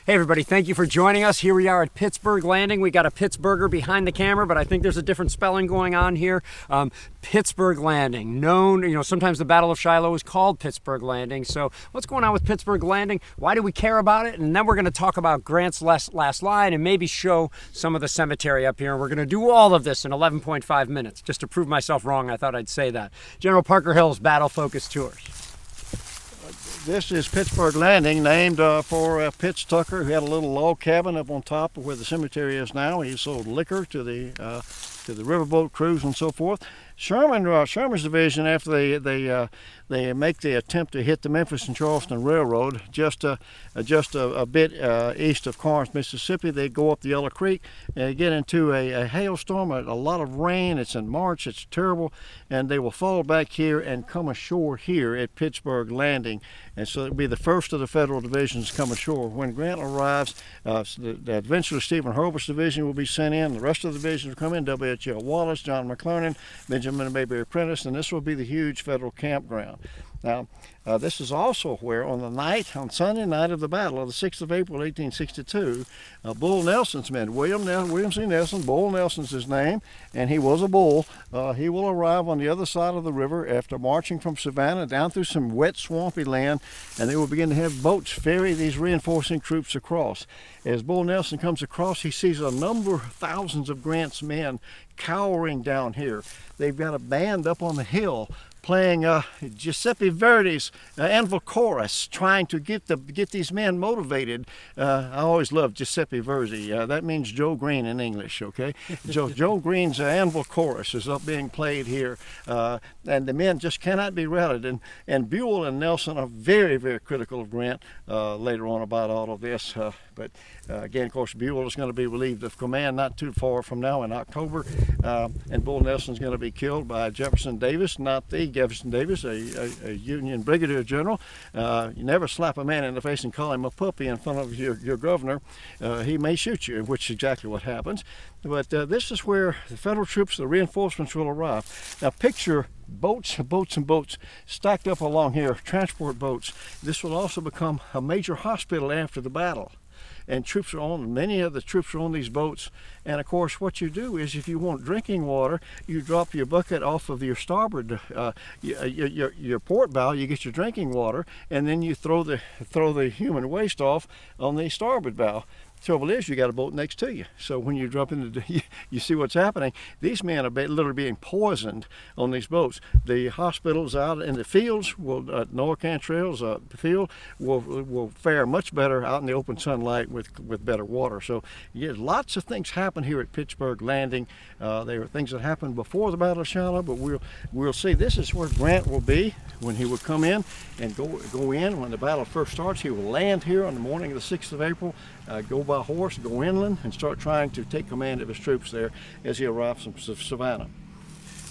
Hey everybody, thank you for joining us. Here we are at Pittsburg Landing. We got a Pittsburgher behind the camera, but I think there's a different spelling going on here. Pittsburg Landing, known, sometimes the Battle of Shiloh is called Pittsburg Landing. So what's going on with Pittsburg Landing? Why do we care about it? And then we're going to talk about Grant's last line and maybe show some of the cemetery up here. And we're going to do all of this in 11.5 minutes. Just to prove myself wrong, I thought I'd say that. General Parker Hill's Battle Focus Tours. This is Pittsburg Landing, named for Pitts Tucker, who had a little log cabin up on top of where the cemetery is now. He sold liquor to the riverboat crews and so forth. Sherman's division, after they make the attempt to hit the Memphis and Charleston Railroad, just a bit east of Corinth, Mississippi, they go up the Yellow Creek and get into a hailstorm, a lot of rain. It's in March, it's terrible, and they will fall back here and come ashore here at Pittsburg Landing. And so it'll be the first of the federal divisions come ashore. When Grant arrives, eventually Stephen Hurlbut's division will be sent in. The rest of the divisions will come in: W.H.L. Wallace, John McClernand, Benjamin Mayberry Prentice, and this will be the huge federal campground. Now, this is also where on Sunday night of the battle of the 6th of April, 1862, Bull Nelson's men, William C. Nelson, Bull Nelson's his name, and he was a bull. He will arrive on the other side of the river after marching from Savannah down through some wet, swampy land, and they will begin to have boats ferry these reinforcing troops across. As Bull Nelson comes across, he sees a number of thousands of Grant's men cowering down here. They've got a band up on the hill playing Giuseppe Verdi's Anvil Chorus, trying to get these men motivated. I always loved Giuseppe Verdi. That means Joe Green in English, okay? Joe Green's Anvil Chorus is up being played here, and the men just cannot be rallied. And Buell and Nelson are very, very critical of Grant later on about all of this. But again, of course, Buell is going to be relieved of command not too far from now in October, and Bull Nelson's going to be killed by Jefferson Davis, not the Jefferson Davis, a Union brigadier general. You never slap a man in the face and call him a puppy in front of your governor. He may shoot you, which is exactly what happens. But this is where the federal troops, the reinforcements, will arrive. Now picture boats and boats and boats stacked up along here, transport boats. This will also become a major hospital after the battle. And many of the troops are on these boats. And of course, what you do is, if you want drinking water, you drop your bucket off of your starboard, your port bow. You get your drinking water, and then you throw the human waste off on the starboard bow. Trouble is, you got a boat next to you. So when you drop into you see what's happening. These men are literally being poisoned on these boats. The hospitals out in the fields, Noah Cantrell's field, will fare much better out in the open sunlight with better water. So yeah, lots of things happen here at Pittsburg Landing. There are things that happened before the Battle of Shiloh, but we'll see. This is where Grant will be when he will come in and go in. When the battle first starts, he will land here on the morning of the 6th of April, go by horse, go inland, and start trying to take command of his troops there as he arrives from Savannah.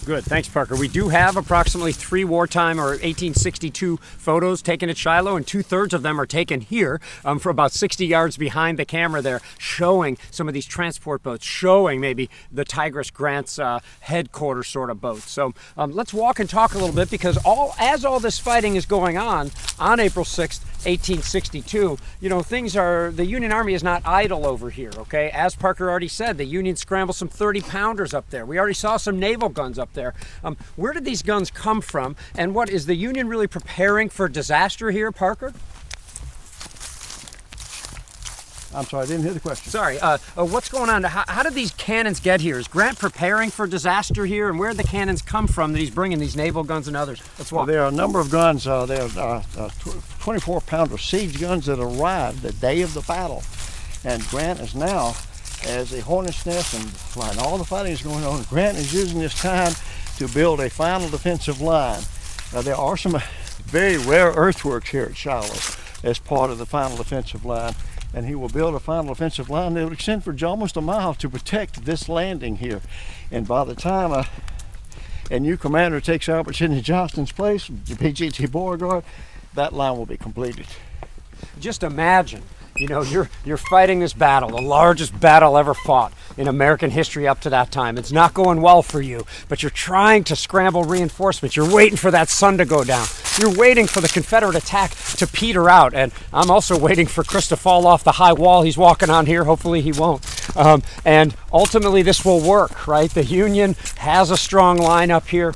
Good, thanks Parker. We do have approximately 3 wartime or 1862 photos taken at Shiloh, and 2/3 of them are taken here for about 60 yards behind the camera there, showing some of these transport boats, showing maybe the Tigris Grant's headquarters sort of boats. So let's walk and talk a little bit, because as all this fighting is going on April 6th, 1862, the Union Army is not idle over here, okay? As Parker already said, the Union scrambled some 30-pounders up there. We already saw some naval guns up there. Where did these guns come from, and what is the Union really preparing for disaster here, Parker? I'm sorry, I didn't hear the question. Sorry, what's going on? How did these cannons get here? Is Grant preparing for disaster here, and where did the cannons come from that he's bringing, these naval guns and others? Let's walk. Well, there are a number of guns. There are 24-pounder siege guns that arrived the day of the battle, and Grant is now, as a hornet's nest, and while all the fighting is going on, Grant is using this time to build a final defensive line. There are some very rare earthworks here at Shiloh as part of the final defensive line, and he will build a final defensive line that will extend for almost a mile to protect this landing here. And by the time a new commander takes Albert Sidney Johnston's place, P.G.T. Beauregard, that line will be completed. Just imagine, you're fighting this battle, the largest battle ever fought. in American history up to that time. It's not going well for you, but you're trying to scramble reinforcements. You're waiting for that sun to go down. You're waiting for the Confederate attack to peter out, and I'm also waiting for Chris to fall off the high wall he's walking on here. Hopefully he won't. And ultimately this will work, right? The Union has a strong line up here.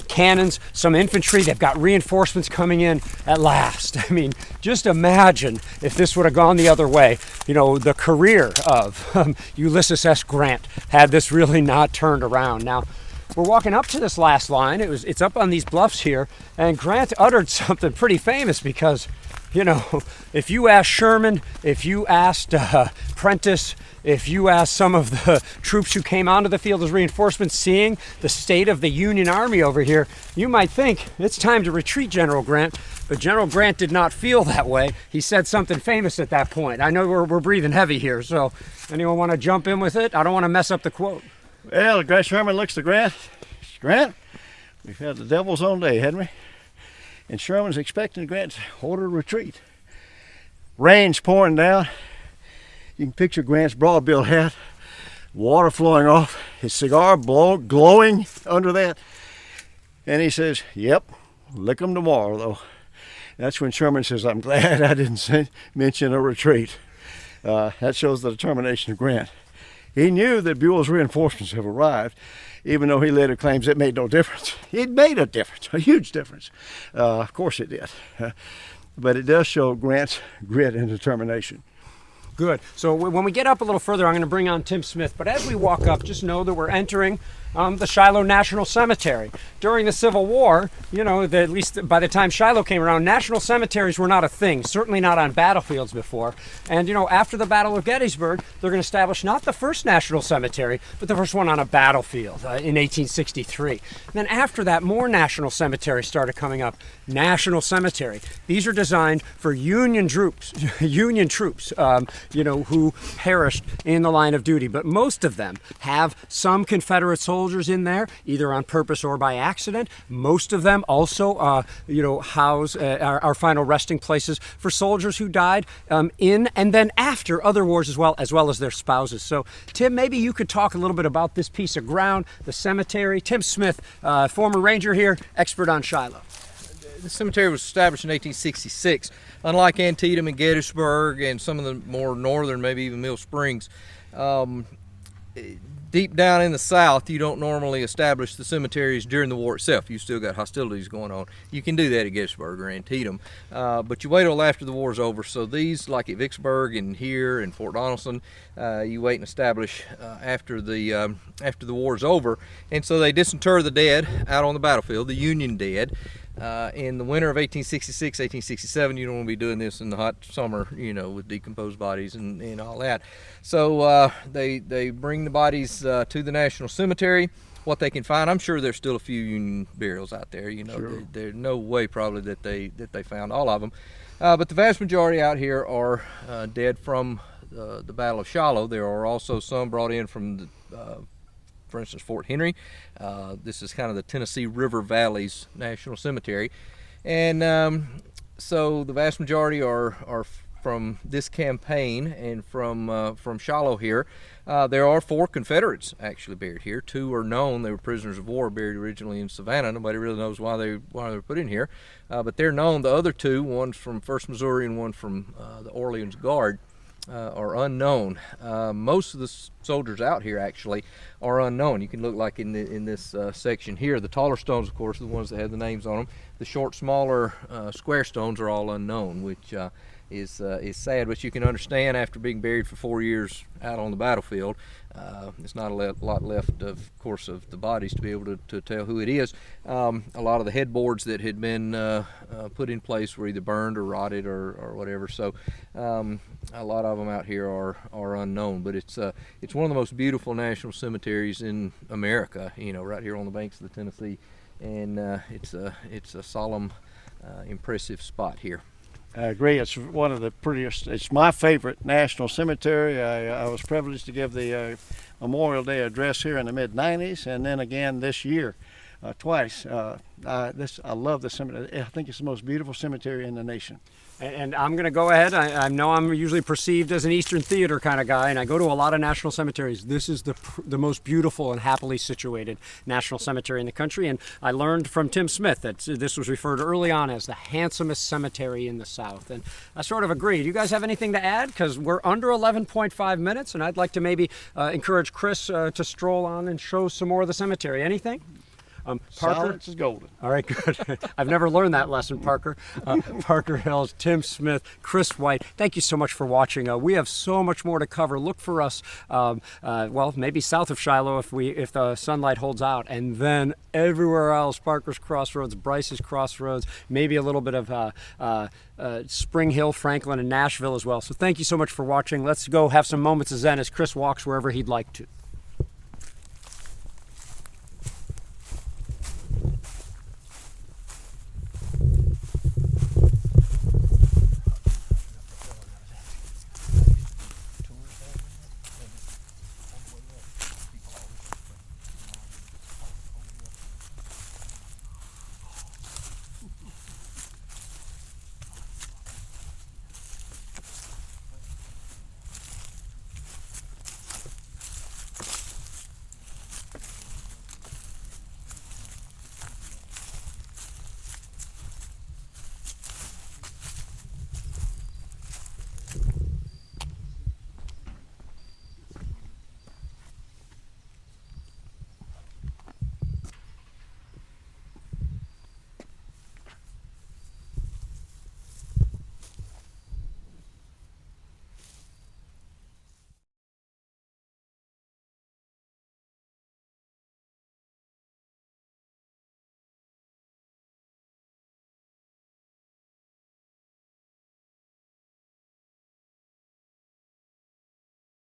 Cannons, some infantry, they've got reinforcements coming in at last. I mean, just imagine if this would have gone the other way. You know, the career of Ulysses S. Grant had this really not turned around. Now, we're walking up to this last line. It's up on these bluffs here, and Grant uttered something pretty famous because, you know, if you asked Sherman, if you asked Prentiss, if you asked some of the troops who came onto the field as reinforcements, seeing the state of the Union Army over here, you might think it's time to retreat, General Grant. But General Grant did not feel that way. He said something famous at that point. I know we're breathing heavy here, so anyone want to jump in with it? I don't want to mess up the quote. Well, Grant Sherman looks to Grant. Grant, we've had the devil's own day, hadn't we? And Sherman's expecting Grant to order a retreat. Rain's pouring down. You can picture Grant's broad-billed hat, water flowing off, his cigar glowing under that. And he says, yep, lick 'em tomorrow, though. That's when Sherman says, I'm glad I didn't mention a retreat. That shows the determination of Grant. He knew that Buell's reinforcements have arrived, even though he later claims it made no difference. It made a difference, a huge difference. Of course it did. But it does show Grant's grit and determination. Good. So when we get up a little further, I'm going to bring on Tim Smith. But as we walk up, just know that we're entering the Shiloh National Cemetery. During the Civil War, you know, at least by the time Shiloh came around, national cemeteries were not a thing, certainly not on battlefields before. And, you know, after the Battle of Gettysburg, they're going to establish not the first national cemetery, but the first one on a battlefield in 1863. And then after that, more national cemeteries started coming up. National Cemetery. These are designed for Union troops, you know, who perished in the line of duty. But most of them have some Confederate soldiers in there, either on purpose or by accident. Most of them also, you know, house our final resting places for soldiers who died in and then after other wars as well as their spouses. So, Tim, maybe you could talk a little bit about this piece of ground, the cemetery. Tim Smith, former ranger here, expert on Shiloh. The cemetery was established in 1866. Unlike Antietam and Gettysburg and some of the more northern, maybe even Mill Springs, deep down in the South, you don't normally establish the cemeteries during the war itself. You still got hostilities going on. You can do that at Gettysburg or Antietam, but you wait till after the war's over. So these, like at Vicksburg and here and Fort Donelson, you wait and establish after the war's over. And so they disinter the dead out on the battlefield, the Union dead. In the winter of 1866, 1867, you don't want to be doing this in the hot summer, you know, with decomposed bodies and all that. So they bring the bodies to the National Cemetery, what they can find. I'm sure there's still a few Union burials out there, you know. Sure. There's no way probably that they found all of them. But the vast majority out here are dead from the Battle of Shiloh. There are also some brought in from for instance, Fort Henry. This is kind of the Tennessee River Valley's National Cemetery. And so the vast majority are from this campaign and from Shiloh here. There are 4 Confederates actually buried here. 2 are known. They were prisoners of war buried originally in Savannah. Nobody really knows why they were put in here. But they're known. The other 2, one's from 1st Missouri and one from the Orleans Guard, are unknown. Most of the soldiers out here actually are unknown. You can look like in this section here. The taller stones, of course, are the ones that have the names on them. The short, smaller square stones are all unknown, which is sad, but you can understand after being buried for 4 years out on the battlefield. There's not a lot left, of course, of the bodies to be able to tell who it is. A lot of the headboards that had been put in place were either burned or rotted or whatever. So a lot of them out here are unknown. But it's one of the most beautiful national cemeteries in America. You know, right here on the banks of the Tennessee, and it's a solemn, impressive spot here. I agree. It's one of the prettiest. It's my favorite national cemetery. I was privileged to give the Memorial Day address here in the mid-'90s, and then again this year. twice. I love the cemetery. I think it's the most beautiful cemetery in the nation. And I'm going to go ahead. I know I'm usually perceived as an Eastern Theater kind of guy, and I go to a lot of national cemeteries. This is the most beautiful and happily situated national cemetery in the country. And I learned from Tim Smith that this was referred early on as the handsomest cemetery in the South. And I sort of agree. Do you guys have anything to add? Because we're under 11.5 minutes, and I'd like to maybe encourage Chris to stroll on and show some more of the cemetery. Anything? Parker? Silence is golden. All right, good. I've never learned that lesson, Parker. Parker Hills, Tim Smith, Chris White, thank you so much for watching. We have so much more to cover. Look for us, well, maybe south of Shiloh if the sunlight holds out, and then everywhere else, Parker's Crossroads, Bryce's Crossroads, maybe a little bit of Spring Hill, Franklin, and Nashville as well. So thank you so much for watching. Let's go have some moments of zen as Chris walks wherever he'd like to.